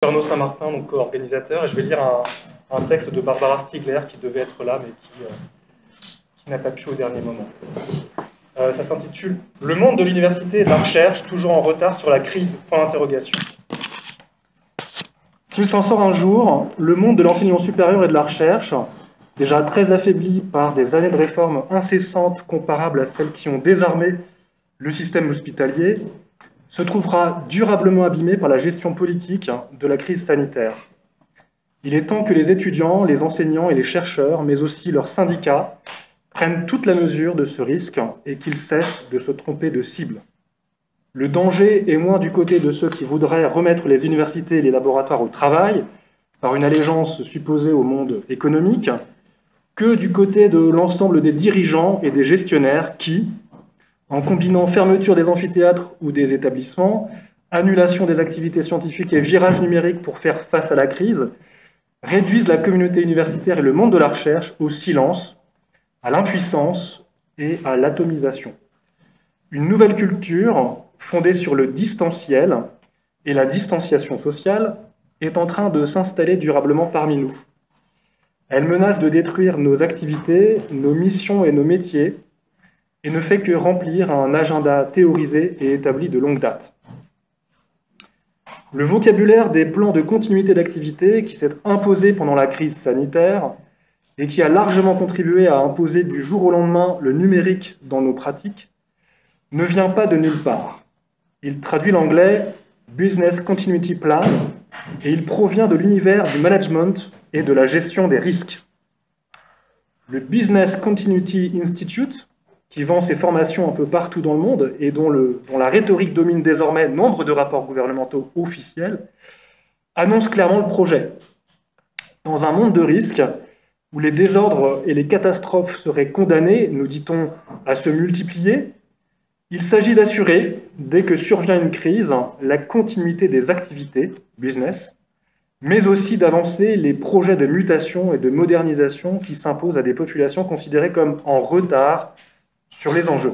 Arnaud Saint-Martin, donc co-organisateur, et je vais lire un texte de Barbara Stiegler qui devait être là, mais qui n'a pas pu au dernier moment. Ça s'intitule « Le monde de l'université et de la recherche, toujours en retard sur la crise ?» S'il s'en sort un jour, le monde de l'enseignement supérieur et de la recherche, déjà très affaibli par des années de réformes incessantes comparables à celles qui ont désarmé le système hospitalier, se trouvera durablement abîmé par la gestion politique de la crise sanitaire. Il est temps que les étudiants, les enseignants et les chercheurs, mais aussi leurs syndicats, prennent toute la mesure de ce risque et qu'ils cessent de se tromper de cible. Le danger est moins du côté de ceux qui voudraient remettre les universités et les laboratoires au travail, par une allégeance supposée au monde économique, que du côté de l'ensemble des dirigeants et des gestionnaires qui, en combinant fermeture des amphithéâtres ou des établissements, annulation des activités scientifiques et virage numérique pour faire face à la crise, réduisent la communauté universitaire et le monde de la recherche au silence, à l'impuissance et à l'atomisation. Une nouvelle culture, fondée sur le distanciel et la distanciation sociale, est en train de s'installer durablement parmi nous. Elle menace de détruire nos activités, nos missions et nos métiers, et ne fait que remplir un agenda théorisé et établi de longue date. Le vocabulaire des plans de continuité d'activité qui s'est imposé pendant la crise sanitaire et qui a largement contribué à imposer du jour au lendemain le numérique dans nos pratiques, ne vient pas de nulle part. Il traduit l'anglais « Business Continuity Plan » et il provient de l'univers du management et de la gestion des risques. Le Business Continuity Institute, qui vend ses formations un peu partout dans le monde et dont la rhétorique domine désormais nombre de rapports gouvernementaux officiels, annonce clairement le projet. Dans un monde de risques, où les désordres et les catastrophes seraient condamnés, nous dit-on, à se multiplier, il s'agit d'assurer, dès que survient une crise, la continuité des activités, business, mais aussi d'avancer les projets de mutation et de modernisation qui s'imposent à des populations considérées comme en retard sur les enjeux.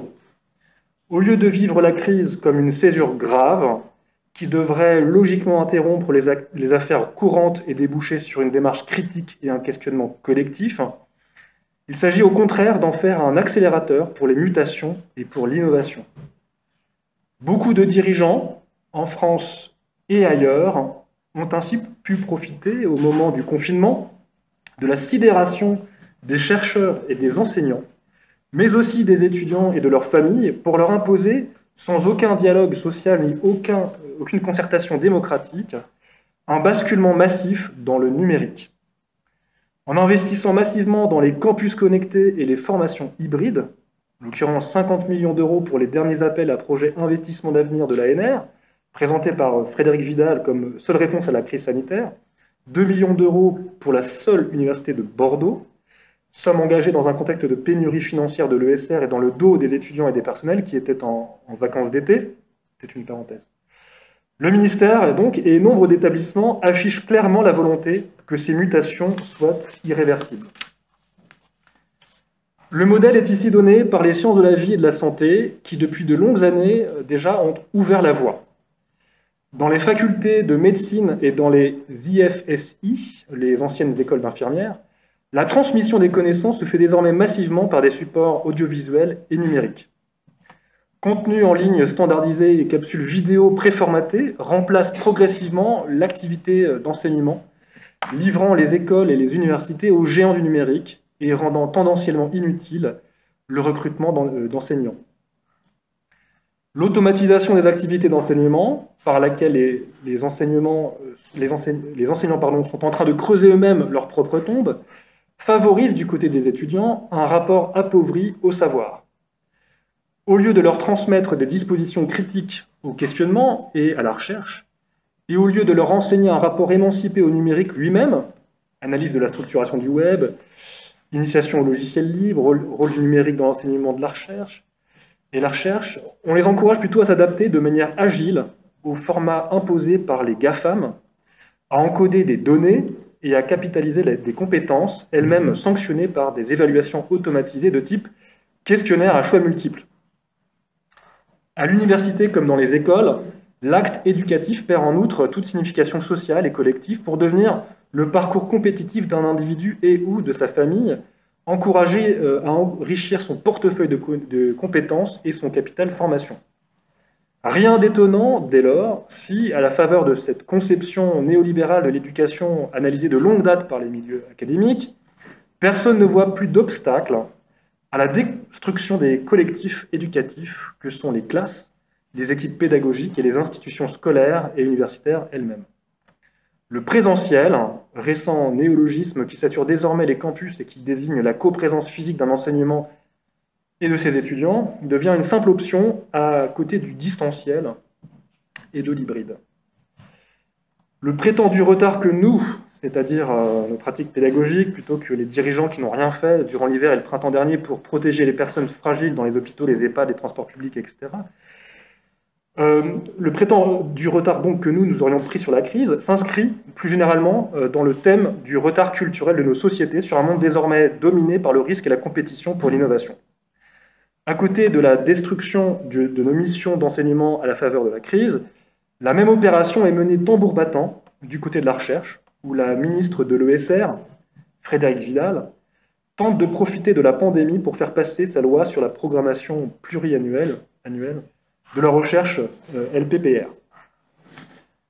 Au lieu de vivre la crise comme une césure grave, qui devrait logiquement interrompre les affaires courantes et déboucher sur une démarche critique et un questionnement collectif, il s'agit au contraire d'en faire un accélérateur pour les mutations et pour l'innovation. Beaucoup de dirigeants, en France et ailleurs, ont ainsi pu profiter, au moment du confinement, de la sidération des chercheurs et des enseignants, mais aussi des étudiants et de leurs familles, pour leur imposer, sans aucun dialogue social ni aucune concertation démocratique, un basculement massif dans le numérique. En investissant massivement dans les campus connectés et les formations hybrides, en l'occurrence 50 millions d'euros pour les derniers appels à projets investissement d'avenir de l'ANR, présentés par Frédéric Vidal comme seule réponse à la crise sanitaire, 2 millions d'euros pour la seule université de Bordeaux, sommes engagés dans un contexte de pénurie financière de l'ESR et dans le dos des étudiants et des personnels qui étaient en vacances d'été. C'est une parenthèse. Le ministère, donc, et nombre d'établissements affichent clairement la volonté que ces mutations soient irréversibles. Le modèle est ici donné par les sciences de la vie et de la santé qui, depuis de longues années, déjà ont ouvert la voie. Dans les facultés de médecine et dans les IFSI, les anciennes écoles d'infirmières, la transmission des connaissances se fait désormais massivement par des supports audiovisuels et numériques. Contenus en ligne standardisés et capsules vidéo préformatées remplacent progressivement l'activité d'enseignement, livrant les écoles et les universités aux géants du numérique et rendant tendanciellement inutile le recrutement d'enseignants. L'automatisation des activités d'enseignement, par laquelle les enseignants sont en train de creuser eux-mêmes leur propre tombe, favorise du côté des étudiants un rapport appauvri au savoir. Au lieu de leur transmettre des dispositions critiques au questionnement et à la recherche, et au lieu de leur enseigner un rapport émancipé au numérique lui-même, analyse de la structuration du web, initiation au logiciel libre, rôle du numérique dans l'enseignement de la recherche, on les encourage plutôt à s'adapter de manière agile au format imposé par les GAFAM, à encoder des données et à capitaliser des compétences, elles-mêmes sanctionnées par des évaluations automatisées de type questionnaire à choix multiples. À l'université comme dans les écoles, L'acte éducatif perd en outre toute signification sociale et collective pour devenir le parcours compétitif d'un individu et ou de sa famille, encouragé à enrichir son portefeuille de compétences et son capital formation. Rien d'étonnant, dès lors, si, à la faveur de cette conception néolibérale de l'éducation analysée de longue date par les milieux académiques, personne ne voit plus d'obstacle à la destruction des collectifs éducatifs que sont les classes, les équipes pédagogiques et les institutions scolaires et universitaires elles-mêmes. Le présentiel, récent néologisme qui sature désormais les campus et qui désigne la coprésence physique d'un enseignement et de ses étudiants, devient une simple option à côté du distanciel et de l'hybride. Le prétendu retard que nous, c'est-à-dire nos pratiques pédagogiques, plutôt que les dirigeants qui n'ont rien fait durant l'hiver et le printemps dernier pour protéger les personnes fragiles dans les hôpitaux, les EHPAD, les transports publics, etc., le prétendu retard donc que nous aurions pris sur la crise s'inscrit plus généralement dans le thème du retard culturel de nos sociétés sur un monde désormais dominé par le risque et la compétition pour l'innovation. À côté de la destruction de nos missions d'enseignement à la faveur de la crise, la même opération est menée tambour battant du côté de la recherche, où la ministre de l'ESR, Frédérique Vidal, tente de profiter de la pandémie pour faire passer sa loi sur la programmation pluriannuelle de la recherche LPPR.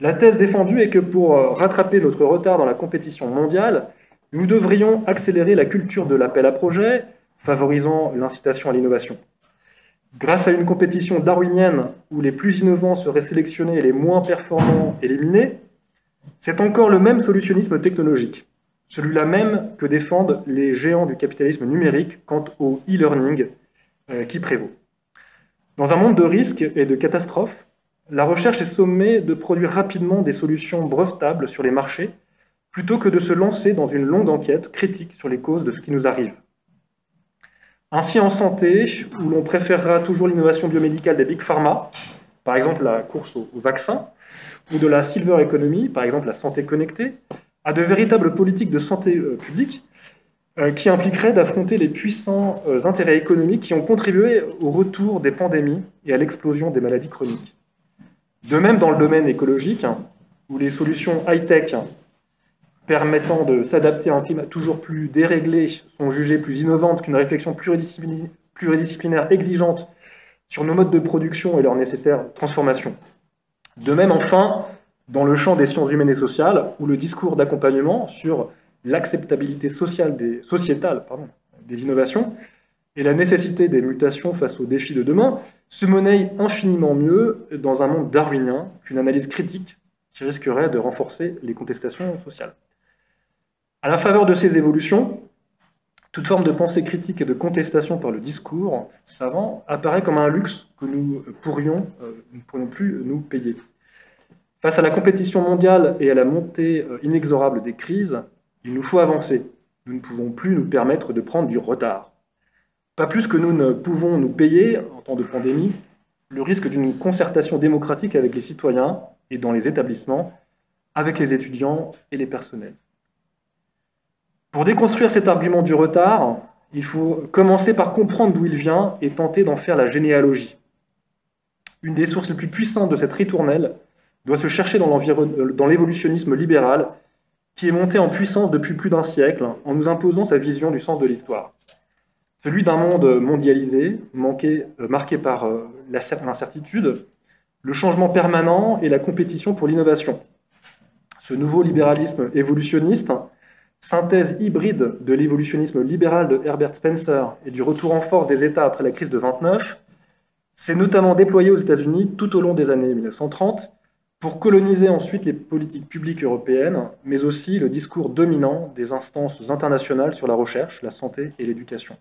La thèse défendue est que pour rattraper notre retard dans la compétition mondiale, nous devrions accélérer la culture de l'appel à projet, favorisant l'incitation à l'innovation. Grâce à une compétition darwinienne où les plus innovants seraient sélectionnés et les moins performants éliminés, c'est encore le même solutionnisme technologique, celui-là même que défendent les géants du capitalisme numérique quant au e-learning qui prévaut. Dans un monde de risques et de catastrophes, la recherche est sommée de produire rapidement des solutions brevetables sur les marchés, plutôt que de se lancer dans une longue enquête critique sur les causes de ce qui nous arrive. Ainsi en santé, où l'on préférera toujours l'innovation biomédicale des big pharma, par exemple la course aux vaccins, ou de la silver economy, par exemple la santé connectée, à de véritables politiques de santé publique qui impliqueraient d'affronter les puissants intérêts économiques qui ont contribué au retour des pandémies et à l'explosion des maladies chroniques. De même dans le domaine écologique, où les solutions high-tech permettant de s'adapter à un climat toujours plus déréglé sont jugées plus innovantes qu'une réflexion pluridisciplinaire exigeante sur nos modes de production et leur nécessaire transformation. De même, enfin, dans le champ des sciences humaines et sociales, où le discours d'accompagnement sur l'acceptabilité sociétale des innovations et la nécessité des mutations face aux défis de demain se monnaie infiniment mieux dans un monde darwinien qu'une analyse critique qui risquerait de renforcer les contestations sociales. À la faveur de ces évolutions, toute forme de pensée critique et de contestation par le discours savant apparaît comme un luxe que nous ne pourrions plus nous payer. Face à la compétition mondiale et à la montée inexorable des crises, il nous faut avancer. Nous ne pouvons plus nous permettre de prendre du retard. Pas plus que nous ne pouvons nous payer, en temps de pandémie, le risque d'une concertation démocratique avec les citoyens et dans les établissements, avec les étudiants et les personnels. Pour déconstruire cet argument du retard, il faut commencer par comprendre d'où il vient et tenter d'en faire la généalogie. Une des sources les plus puissantes de cette ritournelle doit se chercher dans l'évolutionnisme libéral qui est monté en puissance depuis plus d'un siècle en nous imposant sa vision du sens de l'histoire. Celui d'un monde mondialisé, marqué par l'incertitude, le changement permanent et la compétition pour l'innovation. Ce nouveau libéralisme évolutionniste, synthèse hybride de l'évolutionnisme libéral de Herbert Spencer et du retour en force des États après la crise de 29, s'est notamment déployé aux États-Unis tout au long des années 1930 pour coloniser ensuite les politiques publiques européennes, mais aussi le discours dominant des instances internationales sur la recherche, la santé et l'éducation.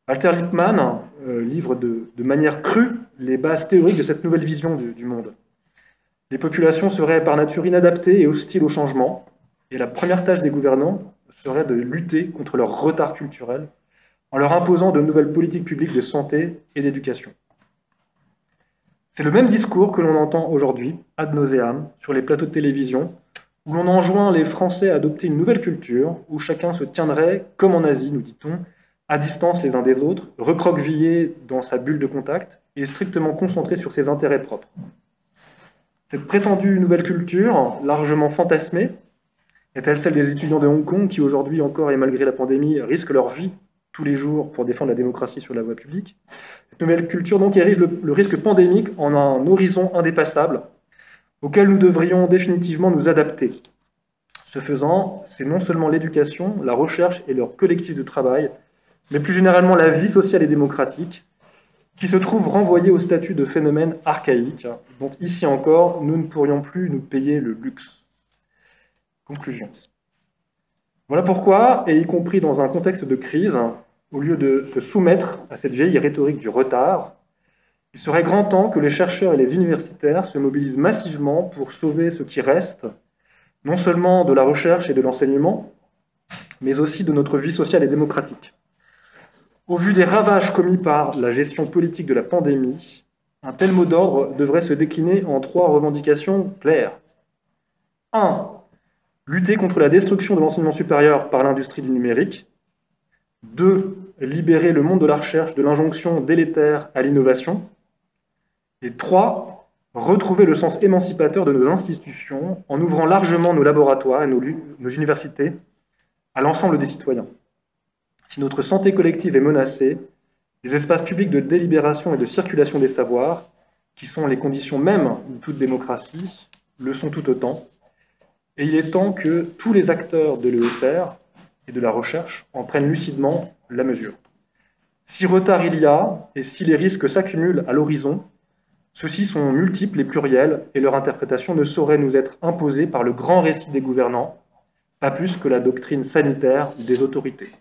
Walter Lippmann livre de manière crue les bases théoriques de cette nouvelle vision du monde. Les populations seraient par nature inadaptées et hostiles au changement, et la première tâche des gouvernants serait de lutter contre leur retard culturel en leur imposant de nouvelles politiques publiques de santé et d'éducation. C'est le même discours que l'on entend aujourd'hui, ad nauseam, sur les plateaux de télévision, où l'on enjoint les Français à adopter une nouvelle culture, où chacun se tiendrait, comme en Asie, nous dit-on, à distance les uns des autres, recroquevillé dans sa bulle de contact et strictement concentré sur ses intérêts propres. Cette prétendue nouvelle culture, largement fantasmée, est-elle celle des étudiants de Hong Kong qui aujourd'hui encore et malgré la pandémie risquent leur vie tous les jours pour défendre la démocratie sur la voie publique? Cette nouvelle culture donc érige le risque pandémique en un horizon indépassable auquel nous devrions définitivement nous adapter. Ce faisant, c'est non seulement l'éducation, la recherche et leur collectif de travail, mais plus généralement la vie sociale et démocratique, qui se trouve renvoyée au statut de phénomène archaïque, dont ici encore nous ne pourrions plus nous payer le luxe. Conclusion. Voilà pourquoi, et y compris dans un contexte de crise, au lieu de se soumettre à cette vieille rhétorique du retard, il serait grand temps que les chercheurs et les universitaires se mobilisent massivement pour sauver ce qui reste, non seulement de la recherche et de l'enseignement, mais aussi de notre vie sociale et démocratique. Au vu des ravages commis par la gestion politique de la pandémie, un tel mot d'ordre devrait se décliner en 3 revendications claires. 1. Lutter contre la destruction de l'enseignement supérieur par l'industrie du numérique. 2. Libérer le monde de la recherche de l'injonction délétère à l'innovation. Et 3. Retrouver le sens émancipateur de nos institutions en ouvrant largement nos laboratoires et nos universités à l'ensemble des citoyens. Si notre santé collective est menacée, les espaces publics de délibération et de circulation des savoirs, qui sont les conditions mêmes de toute démocratie, le sont tout autant. Et il est temps que tous les acteurs de l'ESR et de la recherche en prennent lucidement la mesure. Si retard il y a, et si les risques s'accumulent à l'horizon, ceux-ci sont multiples et pluriels, et leur interprétation ne saurait nous être imposée par le grand récit des gouvernants, pas plus que la doctrine sanitaire des autorités.